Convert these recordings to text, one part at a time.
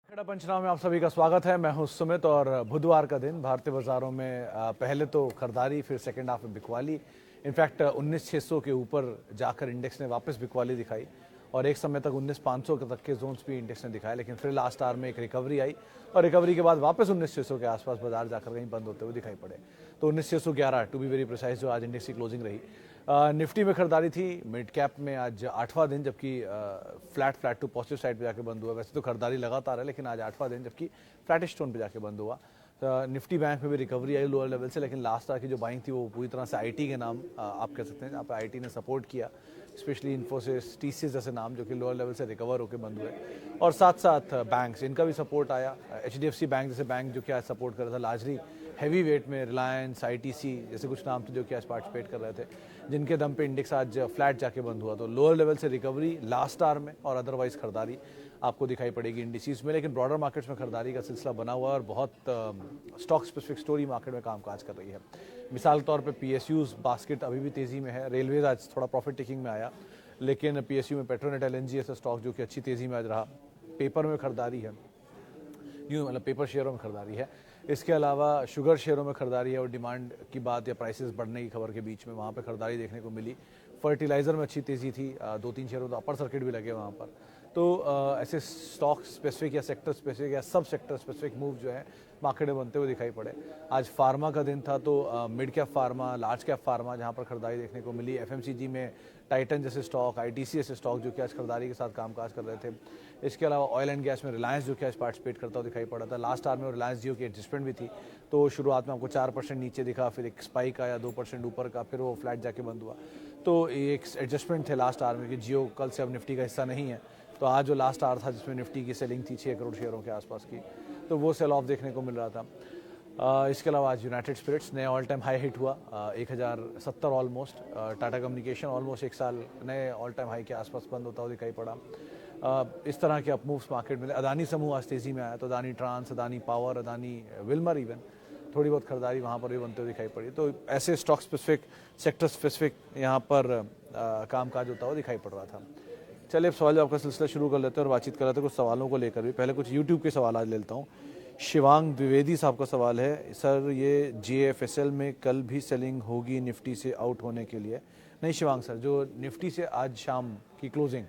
खड़ा पंचनामे में आप सभी का स्वागत है। मैं हूं सुमित और बुधवार का दिन भारतीय बाजारों में पहले तो खरीदारी, फिर सेकंड हाफ में बिकवाली। इनफैक्ट 19,600 के ऊपर जाकर इंडेक्स ने वापस बिकवाली दिखाई और एक समय तक 19,500 तक के जोन्स भी इंडेक्स ने दिखाए, लेकिन फिर लास्ट आवर में एक रिकवरी आई और रिकवरी के बाद वापस 19,600 के आसपास बाजार जाकर कहीं बंद होते हुए दिखाई पड़े। तो 19,611 टू बी वेरी प्रिसाइज जो आज इंडेक्स की क्लोजिंग रही। निफ्टी में खरीदारी थी मिड कैप में आज 8वां दिन, जबकि फ्लैट टू पॉजिटिव साइड पे जाके बंद हुआ। वैसे तो खरीदारी लगातार है, लेकिन आज 8वां दिन जबकि फ्लैटिश टोन पे जाके बंद हुआ। निफ्टी बैंक में भी रिकवरी आई लोअर लेवल से, लेकिन लास्ट आवर की जो बाइंग थी वो पूरी तरह से आईटी के नाम आप कह सकते हैं, जहाँ पर आईटी ने सपोर्ट किया, स्पेशली इन्फोसिस, टीसीएस जैसे नाम जो कि लोअर लेवल से रिकवर होकर बंद हुए। और साथ साथ बैंक्स, इनका भी सपोर्ट आया। एचडीएफसी बैंक जैसे बैंक जो कि आज सपोर्ट कर रहा था लार्जली हैवी वेट में, रिलायंस, आईटीसी जैसे कुछ नाम थे जो कि आज पार्टिसिपेट कर रहे थे, जिनके दम पे इंडेक्स आज फ्लैट जाके बंद हुआ। तो लोअर लेवल से रिकवरी लास्ट आवर में और अदरवाइज खरीदारी आपको दिखाई पड़ेगी इंडिसेस में, लेकिन ब्रॉडर मार्केट्स में खरीदारी का सिलसिला बना हुआ है और बहुत स्टॉक स्पेसिफिक स्टोरी मार्केट में कामकाज कर रही है। मिसाल के तौर पे पीएसयूज बास्केट अभी भी तेज़ी में है। रेलवेज आज थोड़ा प्रॉफिट टेकिंग में आया, लेकिन पीएसयू में पेट्रोनेट, एलएनजी ऐसा स्टॉक जो कि अच्छी तेज़ी में आज रहा। पेपर में खरीदारी है, न्यू मतलब पेपर शेयरों में खरीदारी है। इसके अलावा शुगर शेयरों में खरीदारी है और डिमांड की बात या प्राइसेस बढ़ने की खबर के बीच में वहाँ पे खरीदारी देखने को मिली। फर्टिलाइज़र में अच्छी तेज़ी थी, 2-3 शेयरों तो अपर सर्किट भी लगे वहाँ पर। तो ऐसे स्टॉक स्पेसिफिक या सेक्टर स्पेसिफिक या सब सेक्टर स्पेसिफिक मूव जो है मार्केट में बनते हुए दिखाई पड़े। आज फार्मा का दिन था, तो mid cap pharma, large cap pharma जहाँ पर खरीदारी देखने को मिली। एफएमसीजी में टाइटन जैसे स्टॉक, आईटीसी जैसे स्टॉक जो कि आज खरीदारी के साथ कामकाज कर रहे थे। इसके अलावा ऑयल एंड गैस में रिलायंस जो कि आज पार्टिसिपेट करता हुआ दिखाई पड़ा था। लास्ट आवर में रिलायंस जियो की एडजस्टमेंट भी थी, तो शुरुआत में आपको 4% नीचे दिखा, फिर एक स्पाइक आया 2% ऊपर का, फिर वो फ्लैट जाके बंद हुआ। तो एक एडजस्टमेंट थे लास्ट आवर में कि जियो कल से अब निफ्टी का हिस्सा नहीं है। तो आज जो लास्ट आवर था जिसमें निफ्टी की सेलिंग थी 6 करोड़ शेयरों के आसपास की, तो वो सेल ऑफ देखने को मिल रहा था। इसके अलावा आज यूनाइटेड स्पिरिट्स नए ऑल टाइम हाई हिट हुआ, 1070 ऑलमोस्ट। टाटा कम्युनिकेशन ऑलमोस्ट एक साल नए ऑल टाइम हाई के आसपास बंद होता हुआ दिखाई पड़ा। इस तरह के अपमूव्स मार्केट में। अदानी समूह आज तेज़ी में आया, तो Adani trans, Adani power, Adani Wilmar even थोड़ी बहुत खरीदारी वहाँ पर भी बनते हुए दिखाई पड़ी। तो ऐसे स्टॉक स्पेसिफिक, सेक्टर स्पेसिफिक यहाँ पर कामकाज होता हुआ दिखाई पड़ रहा था। चलिए अब सवाल जवाब का सिलसिला शुरू कर लेते हैं और बातचीत कर लेते हैं कुछ सवालों को लेकर भी। पहले कुछ यूट्यूब के सवाल आज लेता हूँ। शिवांग द्विवेदी साहब का सवाल है, सर ये जेएफएसएल में कल भी सेलिंग होगी निफ्टी से आउट होने के लिए? नहीं शिवांग सर, जो निफ्टी से आज शाम की क्लोजिंग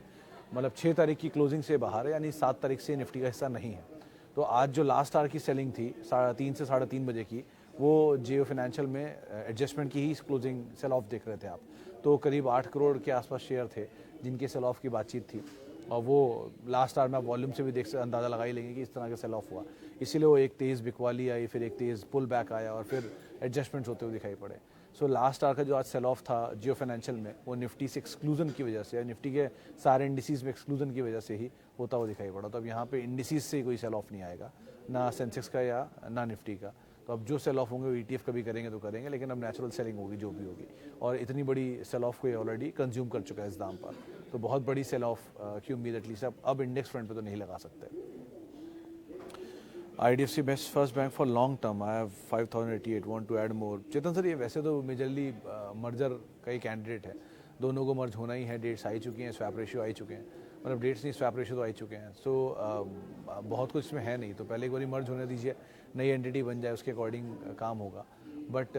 मतलब 6 तारीख की क्लोजिंग से बाहर है, यानी 7 तारीख से निफ्टी का हिस्सा नहीं है। तो आज जो लास्ट आवर की सेलिंग थी 3:30 से 3:30 बजे की, वो जियो फाइनेंशियल में एडजस्टमेंट की ही क्लोजिंग सेल ऑफ देख रहे थे आप। तो करीब 8 करोड़ के आसपास शेयर थे जिनके सेल ऑफ की बातचीत थी, और वो लास्ट आवर में आप वॉल्यूम से भी देख अंदाज़ा लगा ही लेंगे कि इस तरह का सेल ऑफ हुआ। इसीलिए वो एक तेज़ बिकवाली आई, फिर एक तेज़ पुल बैक आया और फिर एडजस्टमेंट्स होते हुए दिखाई पड़े। सो लास्ट आवर का जो आज सेल ऑफ था जियो फाइनेंशियल में, वो निफ्टी से एक्सक्लूजन की वजह से या निफ्टी के सारे इंडिसीज में एक्सक्लूजन की वजह से ही होता हुआ दिखाई पड़ा। तो अब यहाँ पे इंडिसीज से कोई सेल ऑफ नहीं आएगा, ना सेंसेक्स का या ना निफ्टी का। तो अब जो सेल ऑफ होंगे वो ईटीएफ कभी करेंगे तो करेंगे, लेकिन अब नेचुरल सेलिंग होगी जो भी होगी। और इतनी बड़ी सेल ऑफ को ये ऑलरेडी कंज्यूम कर चुका है इस दाम पर, तो बहुत बड़ी सेल ऑफ की उम्मीद एटलीस्ट अब इंडेक्स फ्रंट पे तो नहीं लगा सकते। IDFC best first bank for long term, I have 5088, want to add more. Chetan sir, ये वैसे तो मेजरली मर्जर का ही कैंडिडेट है, दोनों को मर्ज होना ही है। डेट्स आई चुकी हैं, स्वैप रेशियो आई चुके हैं, मतलब डेट्स नहीं स्वैप रेशियो तो आई चुके हैं। सो बहुत कुछ इसमें है नहीं, तो पहले एक बार मर्ज होने दीजिए, नई एंटिटी बन जाए, उसके अकॉर्डिंग काम होगा। बट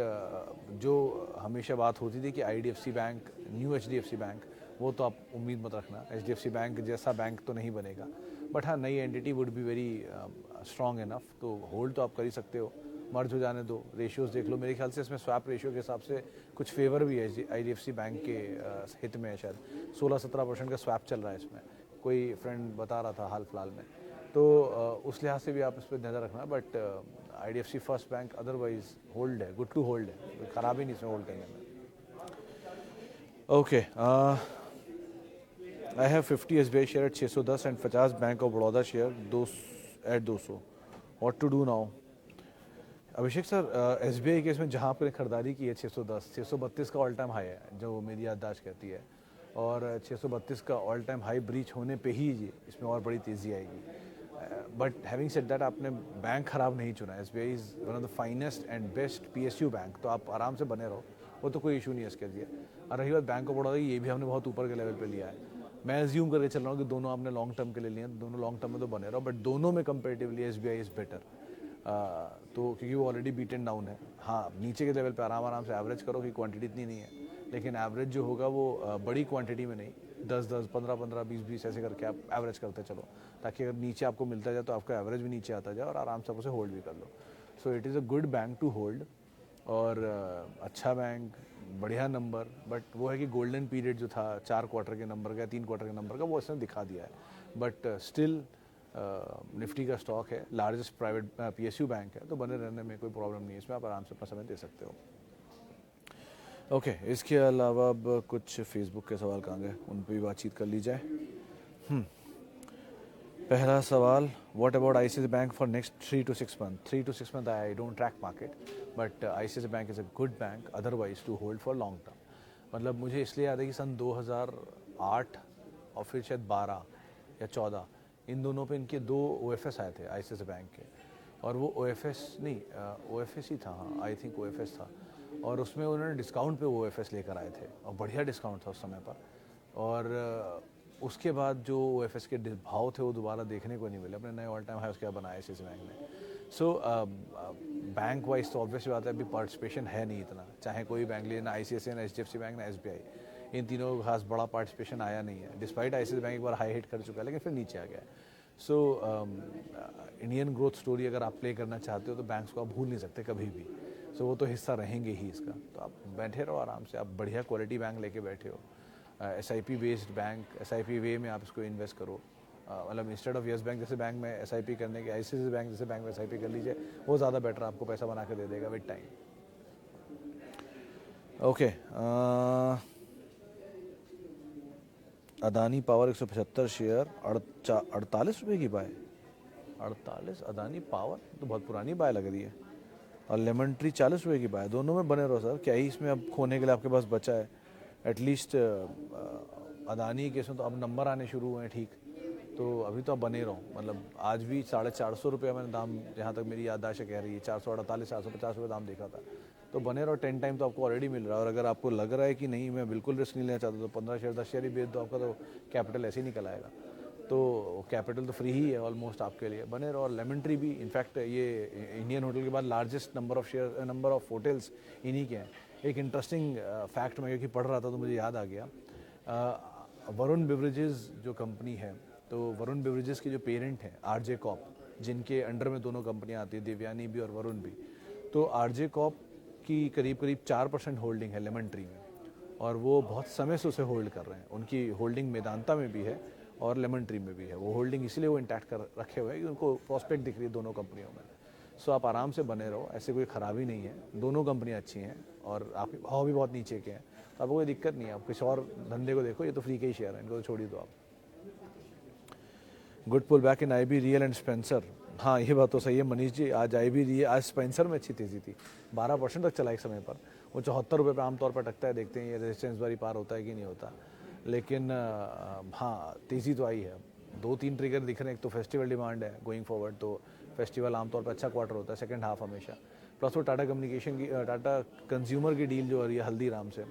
जो हमेशा बात होती थी कि IDFC bank new HDFC bank, वो तो आप उम्मीद मत रखना। HDFC बैंक जैसा बैंक तो नहीं बनेगा, बट हाँ नई entity would be very strong enough, तो होल्ड तो आप कर ही सकते हो। मर्ज हो जाने दो, रेशियोज़ देख लो। मेरे ख्याल से इसमें स्वैप रेशियो के हिसाब से कुछ फेवर भी है IDFC बैंक के हित में है। शायद 16-17% का स्वैप चल रहा है इसमें, कोई फ्रेंड बता रहा था हाल फिलहाल में। तो उस लिहाज से भी आप इस पर नज़र रखना। But IDFC first bank otherwise hold है, गुड टू होल्ड है, कोई ख़राब ही नहीं इसमें होल्ड करने में। Okay, I have 50 SBI share at 610 and 50 bank of Baroda share at 200, what to do now? Abhishek sir, SBI के इसमें जहाँ आपने खरीदारी की है 610, 632 का ऑल टाइम हाई है जो मेरी याददाश्त कहती है, और 632 का ऑल टाइम हाई ब्रीच होने पे ही इसमें और बड़ी तेज़ी आएगी। बट हैविंग सेड दैट, आपने बैंक ख़राब नहीं चुना। SBI is one of the finest and best PSU bank, तो आप आराम से बने रहो, वो तो कोई इशू नहीं है इसके लिए। और रही बात बैंक ऑफ बड़ौदा, ये भी हमने बहुत ऊपर के लेवल पे लिया है। मैं एज्यूम करके चल रहा हूँ कि दोनों आपने लॉन्ग टर्म के लिए लिए हैं, दोनों लॉन्ग टर्म में तो बने रहो, बट दोनों में कंपेरेटिवली एसबीआई इज़ बेटर। तो क्योंकि वो ऑलरेडी बीटन डाउन है। हाँ, नीचे के लेवल पे आराम आराम से एवरेज करो कि क्वांटिटी इतनी नहीं है, लेकिन एवरेज जो होगा वो बड़ी क्वांटिटी में नहीं, 10-10, 15-15, 20-20 ऐसे करके आप एवरेज करते चलो, ताकि अगर नीचे आपको मिलता जाए तो आपका एवरेज भी नीचे आता जाए और आराम से आप उसे होल्ड भी कर लो। So it is a good bank to hold. और अच्छा बैंक, बढ़िया नंबर, बट वो है कि गोल्डन पीरियड जो था 4 क्वार्टर के नंबर का, 3 क्वार्टर के नंबर का, वो इसने दिखा दिया है। बट स्टिल निफ्टी का स्टॉक है, लार्जेस्ट प्राइवेट पीएसयू बैंक है, तो बने रहने में कोई प्रॉब्लम नहीं है, इसमें आप आराम से अपना समय दे सकते हो। ओके, इसके अलावा अब कुछ फेसबुक के सवाल कहाँ गए, उन पर भी बातचीत कर ली जाए। पहला सवाल, what about ICICI bank for next 3 to 6 months? 3 to 6 months I don't track market, but ICICI bank is a good bank otherwise to hold for long term. मतलब मुझे इसलिए याद है कि सन 2008 और फिर शायद 12 या 14, इन दोनों पे इनके 2 ओएफएस आए थे आईसीआईसीआई बैंक के, और वो ओएफएस नहीं, ओएफएस ही था, हाँ आई थिंक ओएफएस था, और उसमें उन्होंने डिस्काउंट पे ओएफएस लेकर आए थे और बढ़िया डिस्काउंट था उस समय पर। और उसके बाद जो ओएफएस के भाव थे वो दोबारा देखने को नहीं मिले, अपने नए ऑल टाइम हाई उसके बाद बनाए आईसीआईसीआई बैंक ने। सो बैंक वाइज तो ऑब्वियस बात है, अभी पार्टिसिपेशन है नहीं इतना, चाहे कोई बैंक ले, ना आईसीआईसीआई, ना एचडीएफसी बैंक, ना एसबीआई, इन तीनों का खास बड़ा पार्टिसिपेशन आया नहीं है, डिस्पाइट आईसीआईसीआई बैंक एक बार हाई हिट कर चुका है लेकिन फिर नीचे आ गया है। सो इंडियन ग्रोथ स्टोरी अगर आप प्ले करना चाहते हो तो बैंक्स को आप भूल नहीं सकते कभी भी। सो वो तो हिस्सा रहेंगे ही इसका, तो आप बैठे रहो आराम से, आप बढ़िया क्वालिटी बैंक लेके बैठे हो, एसआईपी बेस्ड बैंक, एसआईपी वे में आप इसको इन्वेस्ट करो। मतलब इंस्टेड ऑफ यस बैंक जैसे बैंक में एसआईपी करने के, आईसीआईसीआई बैंक जैसे बैंक में एसआईपी कर लीजिए, वो ज़्यादा बेटर आपको पैसा बना के दे देगा with time. Okay, Adani power 175 share 48 रुपये की बाय, 48 अदानी पावर तो बहुत पुरानी बाय लग रही है, और लेमन ट्री 40 रुपये की बाय, दोनों में बने रहो सर, क्या ही इसमें अब खोने के लिए आपके पास बचा है। एटलीस्ट अदानी के इसमें तो अब नंबर आने शुरू हुए हैं, ठीक, तो अभी तो अब बने रहो, मतलब आज भी 450 रुपये मैंने दाम, जहाँ तक मेरी याददाश्त कह रही है 448, 450 रुपये दाम देखा था, तो बने रहो, 10 टाइम तो आपको ऑलरेडी मिल रहा है। और अगर आपको लग रहा है कि नहीं मैं बिल्कुल रिस्क नहीं लेना चाहता, तो 15 शेयर 10 शेयर ही बेच दो, आपका तो कैपिटल ऐसे ही निकल आएगा, तो कैपिटल तो फ्री ही है ऑलमोस्ट आपके लिए, बने रहो। और लेमन ट्री भी, इनफैक्ट ये इंडियन होटल के बाद लार्जेस्ट नंबर ऑफ होटल्स इन्हीं के हैं। एक इंटरेस्टिंग फैक्ट मैं क्योंकि पढ़ रहा था तो मुझे याद आ गया, वरुण बेवरेजेस जो कंपनी है, तो वरुण बेवरेजेस के जो पेरेंट हैं आरजे कॉप, जिनके अंडर में दोनों कंपनियां आती है, देवयानी भी और वरुण भी, तो आरजे कॉप की करीब करीब 4% होल्डिंग है लेमन ट्री में, और वो बहुत समय से उसे होल्ड कर रहे हैं। उनकी होल्डिंग मेदांता में भी है और लेमन ट्री में भी है, वो होल्डिंग इसलिए वो इंटैक्ट कर रखे हुए हैं कि उनको प्रॉस्पेक्ट दिख रही है दोनों कंपनियों में। सो आप आराम से बने रहो, ऐसे कोई ख़राबी नहीं है, दोनों कंपनियां अच्छी हैं और आपके भाव भी बहुत नीचे के हैं, तो आपको कोई दिक्कत नहीं है। आप किसी और धंधे को देखो, ये तो फ्री के ही शेयर है, इनको तो छोड़ ही दो आप। Good pull back in IB real and Spencer, हाँ ये बात तो सही है मनीष जी, आज आईबी रियल, आज स्पेंसर में अच्छी तेज़ी थी, 12% तक चला एक समय पर, वो 74 रुपये पर आमतौर पर टकता है, देखते हैं ये रेजिस्टेंस बारी पार होता है कि नहीं होता, लेकिन हाँ तेज़ी तो आई है। 2-3 ट्रिगर दिख रहे हैं, एक तो फेस्टिवल डिमांड है गोइंग फॉरवर्ड, तो फेस्टिवल आमतौर पर अच्छा क्वार्टर होता है, सेकंड हाफ हमेशा, प्लस वो टाटा कम्युनिकेशन की, टाटा कंज्यूमर की डील जो हो रही है हल्दीराम से,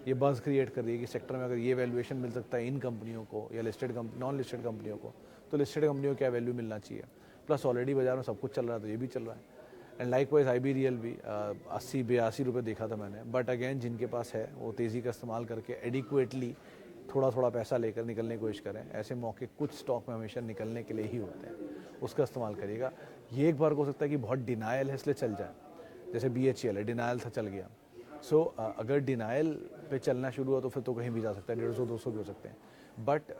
ये बज़ क्रिएट कर रही है कि सेक्टर में अगर ये वैल्यूएशन मिल सकता है इन कंपनियों को या लिस्टेड नॉन लिस्टेड कंपनियों को, तो लिस्टेड कंपनियों को क्या वैल्यू मिलना चाहिए। प्लस ऑलरेडी बाजार में सब कुछ चल रहा है, तो ये भी चल रहा है। And like wise IB real भी 80-82 रुपये देखा था मैंने, बट अगेन जिनके पास है वो तेज़ी का इस्तेमाल करके एडिक्वेटली थोड़ा थोड़ा पैसा लेकर निकलने की कोशिश करें। ऐसे मौके कुछ स्टॉक में हमेशा निकलने के लिए ही होते हैं, उसका इस्तेमाल करिएगा। ये एक बार हो सकता है कि बहुत डिनाइल है इसलिए चल जाए, जैसे BHEL है, डिनाइल था चल गया। सो अगर डिनाइल पे चलना शुरू हो तो फिर तो कहीं भी जा सकता है, 150-200 भी हो सकते हैं, बट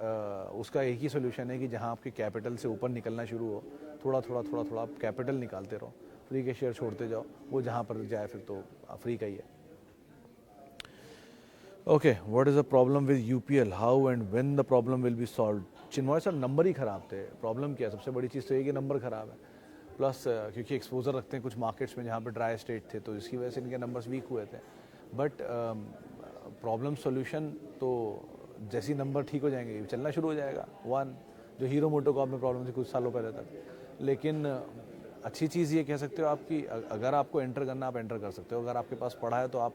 उसका एक ही सोल्यूशन है कि जहाँ आपके कैपिटल से ऊपर निकलना शुरू हो, थोड़ा थोड़ा आप कैपिटल निकालते रहो, फ्री के शेयर छोड़ते जाओ, वो जहाँ पर जाए फिर तो फ्री का ही है। Okay, what is the problem with UPL, how and when the problem will be solve? Chinmay sir, number ही ख़राब थे, प्रॉब्लम क्या है? सबसे बड़ी चीज़ तो ये कि नंबर ख़राब है, प्लस क्योंकि एक्सपोजर रखते हैं कुछ मार्केट्स में जहाँ पे ड्राई स्टेट थे, तो इसकी वजह से इनके नंबर्स वीक हुए थे। बट प्रॉब्लम सोल्यूशन तो जैसे ही नंबर ठीक हो जाएंगे चलना शुरू हो जाएगा। वन जो हीरो मोटोकॉर्प में प्रॉब्लम थी कुछ सालों पहले तक, लेकिन अच्छी चीज़ ये कह सकते हो आपकी, अगर आपको एंटर करना आप एंटर कर सकते हो, अगर आपके पास पड़ा है तो आप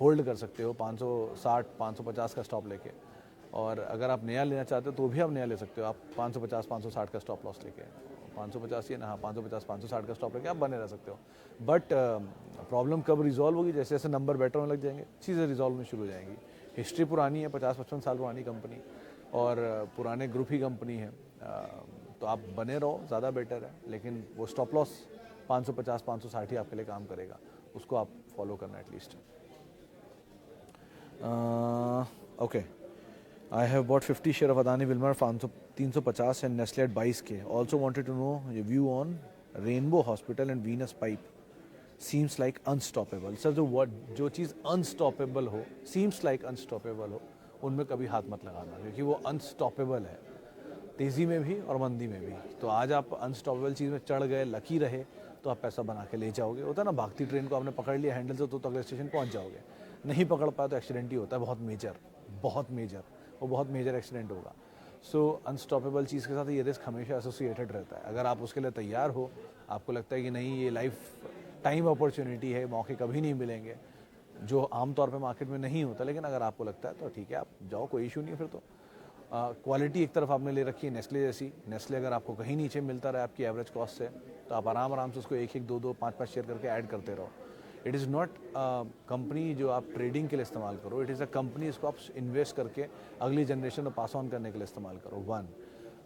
होल्ड कर सकते हो 560 550 का स्टॉप लेके, और अगर आप नया लेना चाहते हो तो भी आप नया ले सकते हो। आप 550 560 का स्टॉप लॉस लेके 550 ही ना, हाँ 550 560 का स्टॉप लेके आप बने रह सकते हो। बट प्रॉब्लम कब रिजॉल्व होगी? जैसे जैसे नंबर बेटर होने लग जाएंगे, चीज़ें रिजॉल्व होनी शुरू हो जाएंगी। हिस्ट्री पुरानी है, 50-55 साल पुरानी कंपनी और पुराने ग्रुप ही कंपनी है, तो आप बने रहो, ज़्यादा बेटर है। लेकिन वो स्टॉप लॉस 550 560 ही आपके लिए काम करेगा, उसको आप फॉलो करना at least. Okay, I have bought 50 share of Adani Wilmar 350 and Nestle at 22K. Also wanted to know your view on Rainbow Hospital and Venus Pipe. Seems like unstoppable. Sir जो चीज़ unstoppable हो, seems like unstoppable हो, उनमें कभी हाथ मत लगाना, क्योंकि वो unstoppable है, तेज़ी में भी और मंदी में भी। तो आज आप अनस्टॉपेबल चीज़ में चढ़ गए, लकी रहे, तो आप पैसा बना के ले जाओगे। होता है ना, भागती ट्रेन को आपने पकड़ लिया हैंडल से तो अगले स्टेशन पहुंच जाओगे। नहीं पकड़ पाया तो एक्सीडेंट ही होता है, बहुत मेजर, वो बहुत मेजर एक्सीडेंट होगा। सो अनस्टॉपेबल चीज़ के साथ ये रिस्क हमेशा एसोसिएटेड रहता है। अगर आप उसके लिए तैयार हो, आपको लगता है कि नहीं ये लाइफ टाइम अपॉर्चुनिटी है, मौके कभी नहीं मिलेंगे, जो आमतौर पे मार्केट में नहीं होता, लेकिन अगर आपको लगता है तो ठीक है, आप जाओ, कोई इशू नहीं है। फिर तो क्वालिटी एक तरफ आपने ले रखी है नेस्ले जैसी। नेस्ले अगर आपको कहीं नीचे मिलता रहे आपकी एवरेज कॉस्ट से, तो आप आराम से उसको 1-1 2-2 5-5 शेयर करके ऐड करते रहो। इट इज़ नॉट कंपनी जो आप ट्रेडिंग के लिए इस्तेमाल करो, इट इज़ अ कंपनी इसको आप इन्वेस्ट करके अगली जनरेशन में पास ऑन करने के लिए इस्तेमाल करो। वन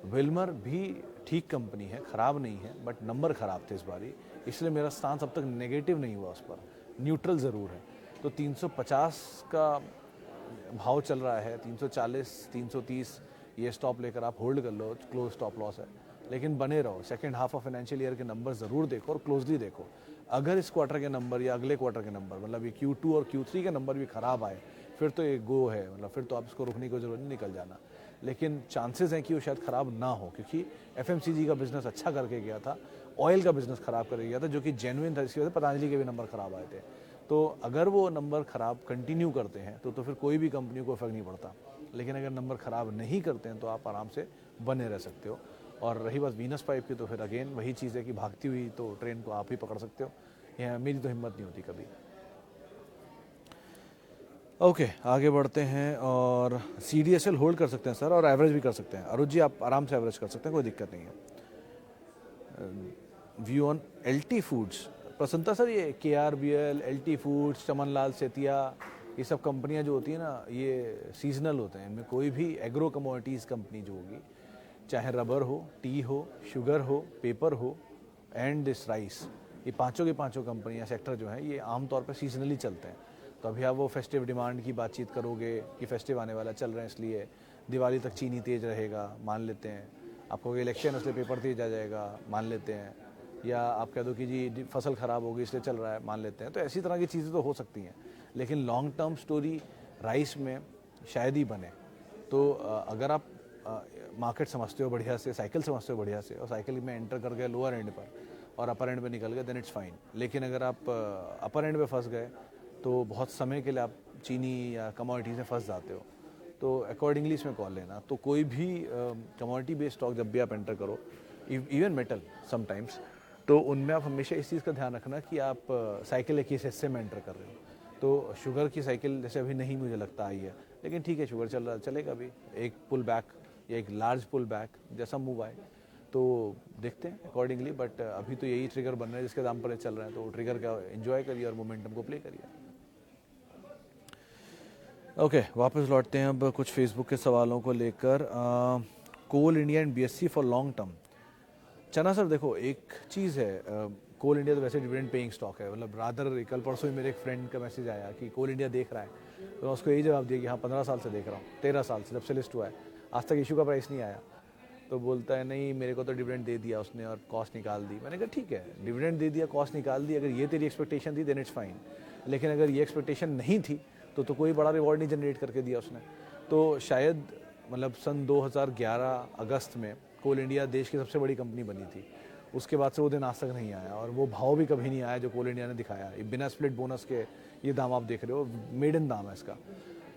विल्मर भी ठीक कंपनी है, ख़राब नहीं है, बट नंबर ख़राब थे इस बारी, इसलिए मेरा स्टांस अब तक नेगेटिव नहीं हुआ उस पर, न्यूट्रल ज़रूर है। तो 350 का भाव चल रहा है, 340 330 ये स्टॉप लेकर आप होल्ड कर लो, क्लोज स्टॉप लॉस है, लेकिन बने रहो। Second half of financial year के नंबर ज़रूर देखो और क्लोजली देखो। अगर इस क्वार्टर के नंबर या अगले क्वार्टर के नंबर, मतलब ये Q2 और Q3 के नंबर भी ख़राब आए, फिर तो ये गो है, मतलब फिर तो आप इसको रुकने की जरूरत नहीं, निकल जाना। लेकिन चांसेस हैं कि वो शायद ख़राब ना हो, क्योंकि FMCG का बिजनेस अच्छा करके गया था, ऑयल का बिजनेस ख़राब करके गया था, जो कि जेन्युइन था, इसकी वजह से पतंजलि के भी नंबर ख़राब आए थे। तो अगर वो नंबर ख़राब कंटिन्यू करते हैं तो फिर कोई भी कंपनी को इफेक्ट नहीं पड़ता। लेकिन अगर नंबर ख़राब नहीं करते हैं तो आप आराम से बने रह सकते हो। और रही बात वीनस पाइप की, तो फिर अगेन वही चीज़ है कि भागती हुई तो ट्रेन को आप ही पकड़ सकते हो, यह मेरी तो हिम्मत नहीं होती कभी। ओके, आगे बढ़ते हैं। और CDSL होल्ड कर सकते हैं सर, और एवरेज भी कर सकते हैं। अरुण जी आप आराम से एवरेज कर सकते हैं, कोई दिक्कत नहीं है। व्यू ऑन LT फूड्स, प्रसन्नता सर, ये KRBL, LT foods, Chamanlal Setia, ये सब कंपनियां जो होती है ना, ये सीजनल होते हैं। इनमें कोई भी एग्रो कमोडिटीज़ कंपनी जो होगी, चाहे रबर हो, टी हो, शुगर हो, पेपर हो एंड दिस राइस, ये पांचों की पांचों कंपनियां, सेक्टर जो है, ये आमतौर पर सीजनली चलते हैं। तो अभी आप वो फेस्टिव डिमांड की बातचीत करोगे कि फेस्टिव आने वाला चल रहे हैं इसलिए दिवाली तक चीनी तेज रहेगा, मान लेते हैं। आपको इलेक्शन इसलिए पेपर तेज आ जाएगा, मान लेते हैं। या आप कह दो कि जी फसल ख़राब होगी इसलिए चल रहा है, मान लेते हैं। तो ऐसी तरह की चीज़ें तो हो सकती हैं, लेकिन लॉन्ग टर्म स्टोरी राइस में शायद ही बने। तो अगर आप मार्केट समझते हो बढ़िया से, साइकिल समझते हो बढ़िया से, और साइकिल में एंटर कर गए लोअर एंड पर और अपर एंड पे निकल गए, देन इट्स फाइन। लेकिन अगर आप अपर एंड पे फंस गए तो बहुत समय के लिए आप चीनी या कमोडिटीज़ में फंस जाते हो। तो अकॉर्डिंगली इसमें कॉल लेना। तो कोई भी कमोडिटी बेस्ड स्टॉक जब भी आप एंटर करो, इवन मेटल समटाइम्स, तो उनमें आप हमेशा इस चीज़ का ध्यान रखना कि आप साइकिल एक हिस्से में एंटर कर रहे हो। तो शुगर की साइकिल जैसे अभी नहीं मुझे लगता आई है, लेकिन ठीक है, शुगर चल रहा चलेगा अभी, एक पुल बैक या एक लार्ज पुल बैक जैसा मूव आए तो देखते हैं अकॉर्डिंगली। बट अभी तो यही ट्रिगर बन रहा है जिसके दाम पर चल रहे हैं, तो ट्रिगर का एंजॉय करिए और मोमेंटम को प्ले करिए। ओके, वापस लौटते हैं अब कुछ फेसबुक के सवालों को लेकर। Coal India and BSE for long term. चना सर देखो, एक चीज़ है, कोल इंडिया तो वैसे डिविडेंड पेइंग स्टॉक है, मतलब रादर कल परसों ही मेरे एक फ्रेंड का मैसेज आया कि कोल इंडिया देख रहा है, तो मैं उसको यही जवाब दिया कि हाँ 15 साल से देख रहा हूँ, 13 साल से जब से लिस्ट हुआ है, आज तक इशू का प्राइस नहीं आया। तो बोलता है नहीं मेरे को तो डिविडेंड दे दिया उसने और कॉस्ट निकाल दी। मैंने कहा ठीक है, डिविडेंड दे दिया, कॉस्ट निकाल दी, अगर ये तेरी एक्सपेक्टेशन थी देन इट्स फाइन, लेकिन अगर ये एक्सपेक्टेशन नहीं थी तो कोई बड़ा रिवॉर्ड नहीं जनरेट करके दिया उसने। तो शायद मतलब सन 2011 अगस्त में कोल इंडिया देश की सबसे बड़ी कंपनी बनी थी, उसके बाद से वो दिन आज तक नहीं आया, और वो भाव भी कभी नहीं आया जो कोल इंडिया ने दिखाया। बिना स्प्लिट बोनस के ये दाम आप देख रहे हो, मेडन दाम है इसका।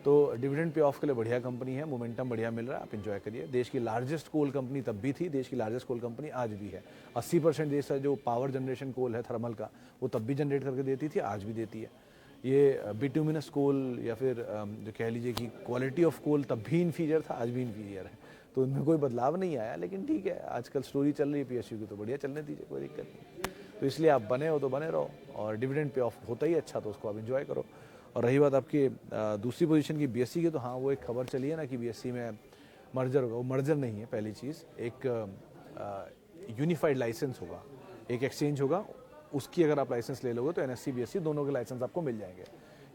तो डिविडेंड पे ऑफ के लिए बढ़िया कंपनी है, मोमेंटम बढ़िया मिल रहा है, आप एंजॉय करिए। देश की लार्जेस्ट कोल कंपनी तब भी थी, देश की लार्जेस्ट कोल कंपनी आज भी है। 80% देश का जो पावर जनरेशन कोल है थर्मल का, वो तब भी जनरेट करके देती थी, आज भी देती है। ये बिटुमिनस कोल या फिर जो कह लीजिए कि क्वालिटी ऑफ कोल तब भी इन्फीरियर था, आज भी इन्फीरियर है, तो उनमें कोई बदलाव नहीं आया। लेकिन ठीक है, आजकल स्टोरी चल रही है पीएसयू की, तो बढ़िया चलने दीजिए, कोई दिक्कत नहीं। तो इसलिए आप बने हो तो बने रहो, और डिविडेंड पे ऑफ होता ही अच्छा, तो उसको आप इन्जॉय करो। और रही बात आपकी दूसरी पोजीशन की बीएससी की, तो हाँ वो एक खबर चली है ना कि बीएससी में मर्जर होगा। वो मर्जर नहीं है, पहली चीज़ एक यूनिफाइड लाइसेंस होगा, एक एक्सचेंज होगा, उसकी अगर आप लाइसेंस ले लोगे तो एनएससी बीएससी दोनों के लाइसेंस आपको मिल जाएंगे।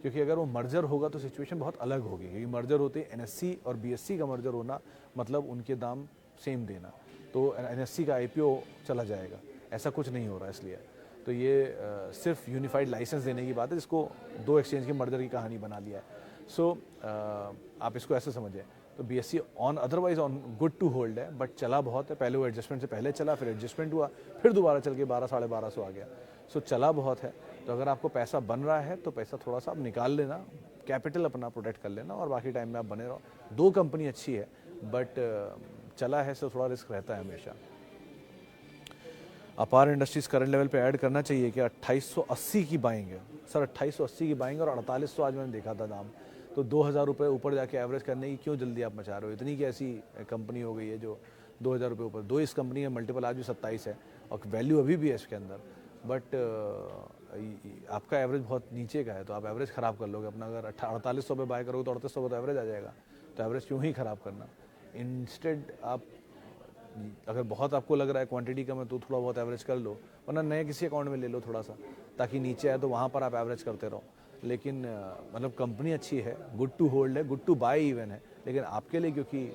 क्योंकि अगर वो मर्जर होगा तो सिचुएशन बहुत अलग होगी, क्योंकि मर्जर होते ही एनएससी और बीएससी का मर्जर होना मतलब उनके दाम सेम देना, तो एनएससी का आईपीओ चला जाएगा, ऐसा कुछ नहीं हो रहा। इसलिए तो ये सिर्फ यूनिफाइड लाइसेंस देने की बात है, जिसको दो एक्सचेंज के मर्जर की कहानी बना लिया है। सो आप इसको ऐसे समझें, तो BSC on otherwise on good to hold है, बट चला बहुत है। पहले वो एडजस्टमेंट से पहले चला, फिर एडजस्टमेंट हुआ, फिर दोबारा चल के 12 साढ़े 1200 आ गया। सो चला बहुत है। तो अगर आपको पैसा बन रहा है तो पैसा थोड़ा सा आप निकाल लेना, कैपिटल अपना प्रोटेक्ट कर लेना, और बाकी टाइम में आप बने रहो। दो कंपनी अच्छी है, बट चला है तो थोड़ा रिस्क रहता है हमेशा। अपार इंडस्ट्रीज करंट लेवल पे ऐड करना चाहिए कि 2880 की बाइंग है सर, 2880 की बाइंग, और 4800 आज मैंने देखा था दाम। तो 2000 रुपये ऊपर जाके एवरेज करने की क्यों जल्दी आप मचा रहे हो? इतनी की ऐसी कंपनी हो गई है जो 2000 रुपये ऊपर। दो इस कंपनी का मल्टीपल आज भी 27 है, और वैल्यू अभी भी है इसके अंदर, बट आपका एवरेज बहुत नीचे का है, तो आप एवरेज ख़राब कर लोगे अपना। अगर 4800 पे बाय करोगे तो 3800 पे तो एवरेज आ जाएगा, तो एवरेज क्यों ही ख़राब करना। इंस्टेड आप अगर बहुत आपको लग रहा है क्वांटिटी कम है तो थोड़ा बहुत एवरेज कर लो, वरना नए किसी अकाउंट में ले लो थोड़ा सा, ताकि नीचे आए तो वहाँ पर आप एवरेज करते रहो। लेकिन मतलब कंपनी अच्छी है, गुड टू होल्ड है, गुड टू बाय इवन है, लेकिन आपके लिए क्योंकि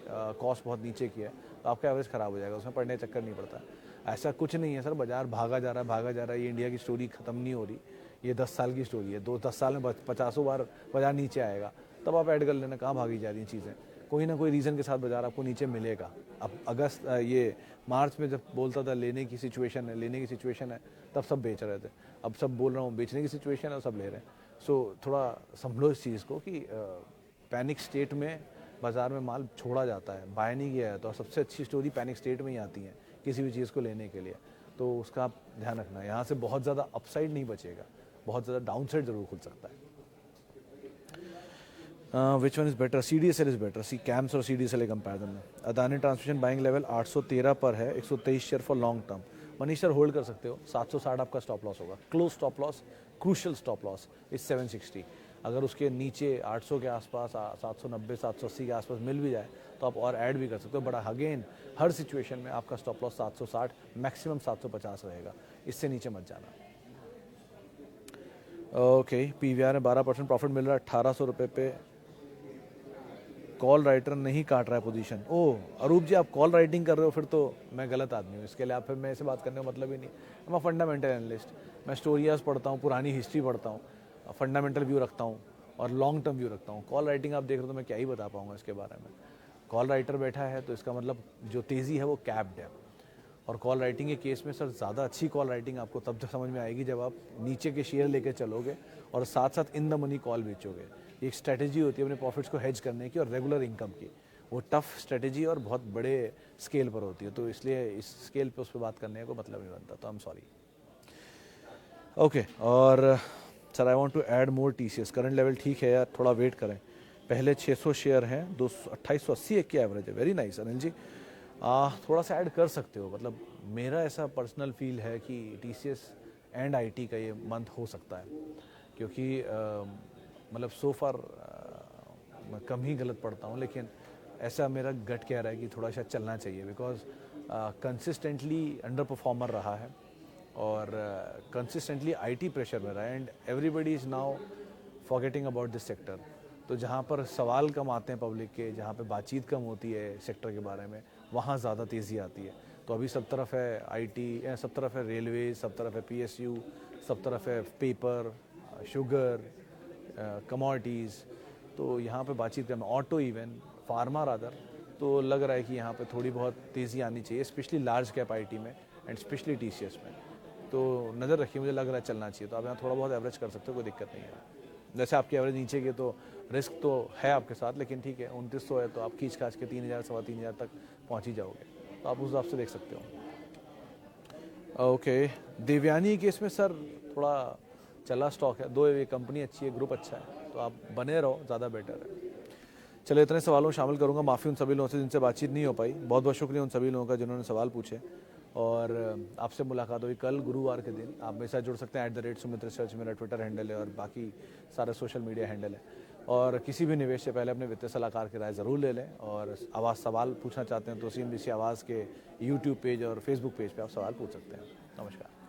कॉस्ट बहुत नीचे की है तो आपका एवरेज ख़राब हो जाएगा, उसमें पड़ने का चक्कर नहीं पड़ता। ऐसा कुछ नहीं है सर, बाजार भागा जा रहा है, भागा जा रहा है, ये इंडिया की स्टोरी ख़त्म नहीं हो रही, ये 10 साल की स्टोरी है। 10 साल में 50 बार बाजार नीचे आएगा, तब आप ऐड कर लेना, कहाँ भागी जा रही हैं चीज़ें। कोई ना कोई रीज़न के साथ बाजार आपको नीचे मिलेगा। अब अगस्त ये मार्च में जब बोलता था लेने की सिचुएशन है, तब सब बेच रहे थे। अब सब बोल रहा हूँ बेचने की सिचुएशन है और सब ले रहे हैं। सो थोड़ा संभलो इस चीज़ को कि पैनिक स्टेट में बाज़ार में माल छोड़ा जाता है, बाय नहीं किया है, तो सबसे अच्छी स्टोरी पैनिक स्टेट में ही आती है किसी भी चीज़ को लेने के लिए। तो उसका आप ध्यान रखना, यहाँ से बहुत ज़्यादा अपसाइड नहीं बचेगा, बहुत ज़्यादा डाउनसाइड ज़रूर खुल सकता है। Which one is better? CDSL is better, see CAMS और CDSL कंपेरिजन में। अदानी ट्रांसमिशन बाइंग लेवल 813 पर है, 123 share for long term. Manish sir hold कर सकते हो, 760 आपका स्टॉप लॉस होगा, close stop loss, crucial stop loss is 760। अगर उसके नीचे 800 के आसपास, 790 780 के आसपास मिल भी जाए तो आप और ऐड भी कर सकते हो, बट अगेन हर सिचुएशन में आपका स्टॉप लॉस 760, मैक्सिमम 750 रहेगा, इससे नीचे मत जाना। ओके, PVR में 12% प्रॉफिट मिल रहा है, 1800 रुपये पे। कॉल राइटर नहीं काट रहा है पोजीशन। ओह अरूप जी, आप कॉल राइटिंग कर रहे हो, फिर तो मैं गलत आदमी हूँ, इसके लिए आप फिर मैं ऐसे बात करने का मतलब ही नहीं। मैं फंडामेंटल एनालिस्ट, मैं स्टोरीज पढ़ता हूँ, पुरानी हिस्ट्री पढ़ता हूँ, फंडामेंटल व्यू रखता हूँ और लॉन्ग टर्म व्यू रखता हूँ। कॉल राइटिंग आप देख रहे हो तो मैं क्या ही बता पाऊँगा इसके बारे में। कॉल राइटर बैठा है तो इसका मतलब जो तेज़ी है वो कैप्ड है। और कॉल राइटिंग के केस में सर ज़्यादा अच्छी कॉल राइटिंग आपको तब तक समझ में आएगी जब आप नीचे के शेयर लेके चलोगे और साथ साथ इन द मनी कॉल बेचोगे। एक स्ट्रेटेजी होती है अपने प्रॉफिट्स को हेज करने की और रेगुलर इनकम की, वो टफ स्ट्रेटेजी और बहुत बड़े स्केल पर होती है, तो इसलिए इस स्केल पे उस पर बात करने को मतलब नहीं बनता, तो आई एम सॉरी। ओके, और sir I want to add more TCS, current level ठीक है यार, थोड़ा वेट करें। पहले 600 शेयर हैं, 2880 की एवरेज है। वेरी नाइस अनिल जी, थोड़ा सा ऐड कर सकते हो। मतलब मेरा ऐसा पर्सनल फील है कि TCS एंड IT का ये मंथ हो सकता है, क्योंकि मतलब सो फार मैं कम ही गलत पढ़ता हूँ, लेकिन ऐसा मेरा गट कह रहा है कि थोड़ा सा चलना चाहिए, बिकॉज कंसिस्टेंटली अंडर परफॉर्मर रहा है और कंसिस्टेंटली IT प्रेशर में रहा है, and everybody is now forgetting about this sector. तो जहाँ पर सवाल कम आते हैं पब्लिक के, जहाँ पे बातचीत कम होती है सेक्टर के बारे में, वहाँ ज़्यादा तेज़ी आती है। तो अभी सब तरफ है IT, सब तरफ है रेलवे, सब तरफ है PSU, सब तरफ है पेपर, शुगर, कमोडिटीज़, तो यहाँ पे बातचीत करना, ऑटो इवन, फार्मा रादर, तो लग रहा है कि यहाँ पे थोड़ी बहुत तेज़ी आनी चाहिए, स्पेशली लार्ज कैप IT में एंड स्पेशली TCS में। तो नज़र रखिए, मुझे लग रहा है चलना चाहिए, तो आप यहाँ थोड़ा बहुत एवरेज कर सकते हो, कोई दिक्कत नहीं है। जैसे आपकी एवरेज नीचे की तो रिस्क तो है आपके साथ, लेकिन ठीक है 2900 है तो आप खींच खाच के 3000 सवा 3000 तक पहुँच ही जाओगे, तो आप उस हिसाब से देख सकते हो। ओके, देवयानी केस में सर थोड़ा चला स्टॉक है, दो ये कंपनी अच्छी है, ग्रुप अच्छा है, तो आप बने रहो, ज़्यादा बेटर है। चलो इतने सवालों में शामिल करूंगा, माफ़ी उन सभी लोगों से जिनसे बातचीत नहीं हो पाई। बहुत बहुत शुक्रिया उन सभी लोगों का जिन्होंने सवाल पूछे, और आपसे मुलाकात हुई कल गुरुवार के दिन। आप मेरे साथ जुड़ सकते हैं @सुमित रिसर्च मेरा ट्विटर हैंडल है, और बाकी सारे सोशल मीडिया हैंडल है। और किसी भी निवेश से पहले अपने वित्तीय सलाहकार की राय ज़रूर ले लें, और आवाज़ सवाल पूछना चाहते हैं तो CNBC आवाज़ के यूट्यूब पेज और फेसबुक पेज पर आप सवाल पूछ सकते हैं। नमस्कार।